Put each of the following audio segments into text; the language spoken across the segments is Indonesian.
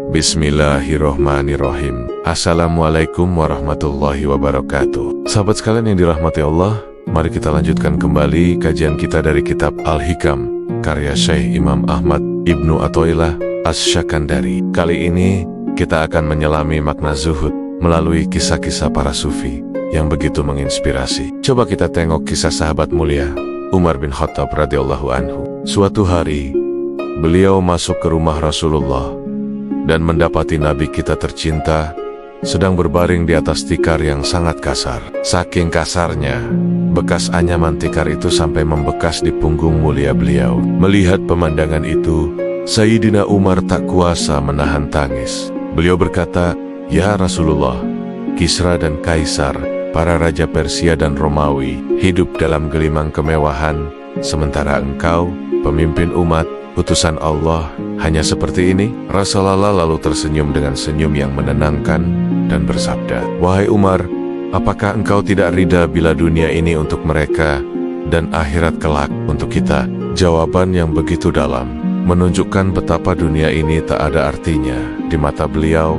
Bismillahirrohmanirrohim. Assalamualaikum warahmatullahi wabarakatuh. Sahabat sekalian yang dirahmati Allah, mari kita lanjutkan kembali kajian kita dari kitab Al-Hikam, karya Syekh Imam Ahmad Ibnu Athaillah Asy-Syakandari. Kali ini kita akan menyelami makna zuhud melalui kisah-kisah para sufi yang begitu menginspirasi. Coba kita tengok kisah sahabat mulia Umar bin Khattab radhiyallahu anhu. Suatu hari, beliau masuk ke rumah Rasulullah dan mendapati Nabi kita tercinta sedang berbaring di atas tikar yang sangat kasar. Saking kasarnya, bekas anyaman tikar itu sampai membekas di punggung mulia beliau. Melihat pemandangan itu, Sayyidina Umar tak kuasa menahan tangis. Beliau berkata, "Ya Rasulullah, Kisra dan Kaisar, para raja Persia dan Romawi, hidup dalam gelimang kemewahan, sementara engkau, pemimpin umat, utusan Allah, hanya seperti ini?" Rasulullah lalu tersenyum dengan senyum yang menenangkan dan bersabda, "Wahai Umar, apakah engkau tidak ridha bila dunia ini untuk mereka dan akhirat kelak untuk kita?" Jawaban yang begitu dalam menunjukkan betapa dunia ini tak ada artinya di mata beliau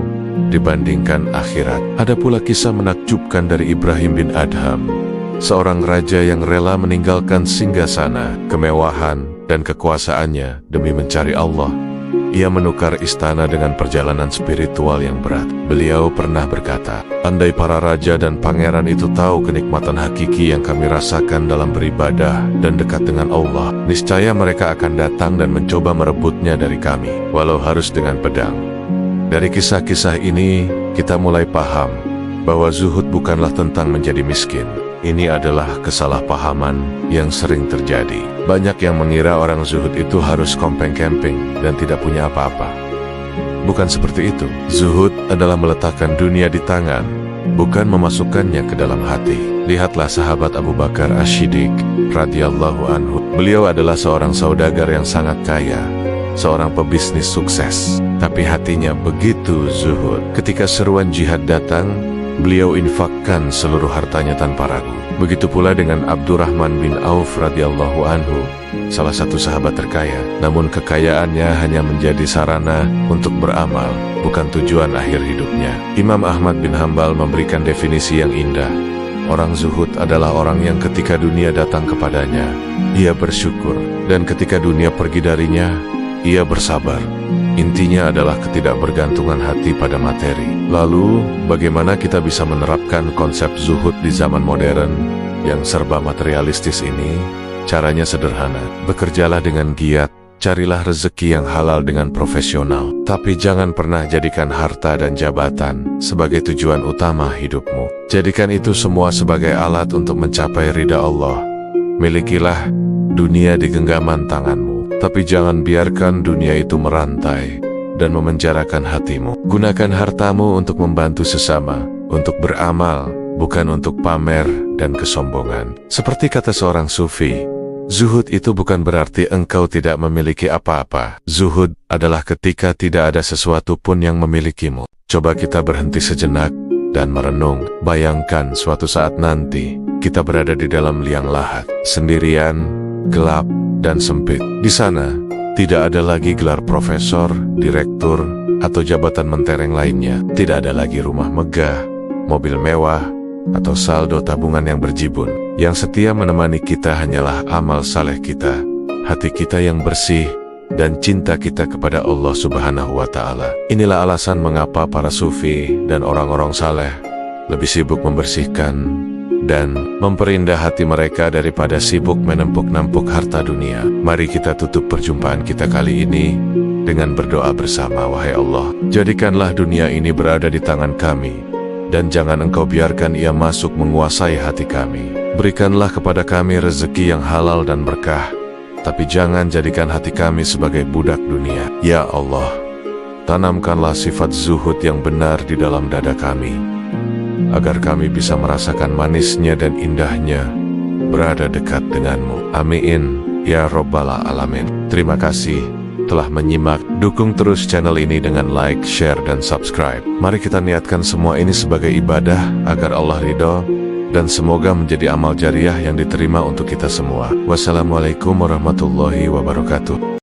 dibandingkan akhirat. Ada pula kisah menakjubkan dari Ibrahim bin Adham, seorang raja yang rela meninggalkan singgasana, kemewahan, dan kekuasaannya demi mencari Allah. Ia menukar istana dengan perjalanan spiritual yang berat. Beliau pernah berkata, "Andai para raja dan pangeran itu tahu kenikmatan hakiki yang kami rasakan dalam beribadah dan dekat dengan Allah, niscaya mereka akan datang dan mencoba merebutnya dari kami, walau harus dengan pedang." Dari kisah-kisah ini, kita mulai paham bahwa zuhud bukanlah tentang menjadi miskin. Ini adalah kesalahpahaman yang sering terjadi. Banyak yang mengira orang zuhud itu harus kompeng-kemping dan tidak punya apa-apa. Bukan seperti itu. Zuhud adalah meletakkan dunia di tangan, bukan memasukkannya ke dalam hati. Lihatlah sahabat Abu Bakar Asy-Syiddiq radhiyallahu anhu. Beliau adalah seorang saudagar yang sangat kaya, seorang pebisnis sukses, tapi hatinya begitu zuhud. Ketika seruan jihad datang, beliau infakkan seluruh hartanya tanpa ragu. Begitu pula dengan Abdurrahman bin Auf radhiyallahu anhu, salah satu sahabat terkaya. Namun kekayaannya hanya menjadi sarana untuk beramal, bukan tujuan akhir hidupnya. Imam Ahmad bin Hambal memberikan definisi yang indah. Orang zuhud adalah orang yang ketika dunia datang kepadanya, ia bersyukur, dan ketika dunia pergi darinya, ia bersabar. Intinya adalah ketidakbergantungan hati pada materi. Lalu, bagaimana kita bisa menerapkan konsep zuhud di zaman modern yang serba materialistis ini? Caranya sederhana. Bekerjalah dengan giat, carilah rezeki yang halal dengan profesional. Tapi jangan pernah jadikan harta dan jabatan sebagai tujuan utama hidupmu. Jadikan itu semua sebagai alat untuk mencapai ridha Allah. Milikilah dunia di genggaman tanganmu, tapi jangan biarkan dunia itu merantai dan memenjarakan hatimu. Gunakan hartamu untuk membantu sesama, untuk beramal, bukan untuk pamer dan kesombongan. Seperti kata seorang sufi, zuhud itu bukan berarti engkau tidak memiliki apa-apa. Zuhud adalah ketika tidak ada sesuatu pun yang memilikimu. Coba kita berhenti sejenak dan merenung. Bayangkan suatu saat nanti kita berada di dalam liang lahat, sendirian, gelap, dan sempit. Di sana, tidak ada lagi gelar profesor, direktur, atau jabatan mentereng lainnya. Tidak ada lagi rumah megah, mobil mewah, atau saldo tabungan yang berjibun. Yang setia menemani kita hanyalah amal saleh kita, hati kita yang bersih, dan cinta kita kepada Allah Subhanahu wa Ta'ala. Inilah alasan mengapa para sufi dan orang-orang saleh lebih sibuk membersihkan dan memperindah hati mereka daripada sibuk menempuk-nampuk harta dunia. Mari kita tutup perjumpaan kita kali ini dengan berdoa bersama. Wahai Allah, jadikanlah dunia ini berada di tangan kami, dan jangan engkau biarkan ia masuk menguasai hati kami. Berikanlah kepada kami rezeki yang halal dan berkah, tapi jangan jadikan hati kami sebagai budak dunia. Ya Allah, tanamkanlah sifat zuhud yang benar di dalam dada kami, agar kami bisa merasakan manisnya dan indahnya berada dekat denganmu. Amin, ya Rabbal Alamin. Terima kasih telah menyimak. Dukung terus channel ini dengan like, share, dan subscribe. Mari kita niatkan semua ini sebagai ibadah agar Allah ridho, dan semoga menjadi amal jariah yang diterima untuk kita semua. Wassalamualaikum warahmatullahi wabarakatuh.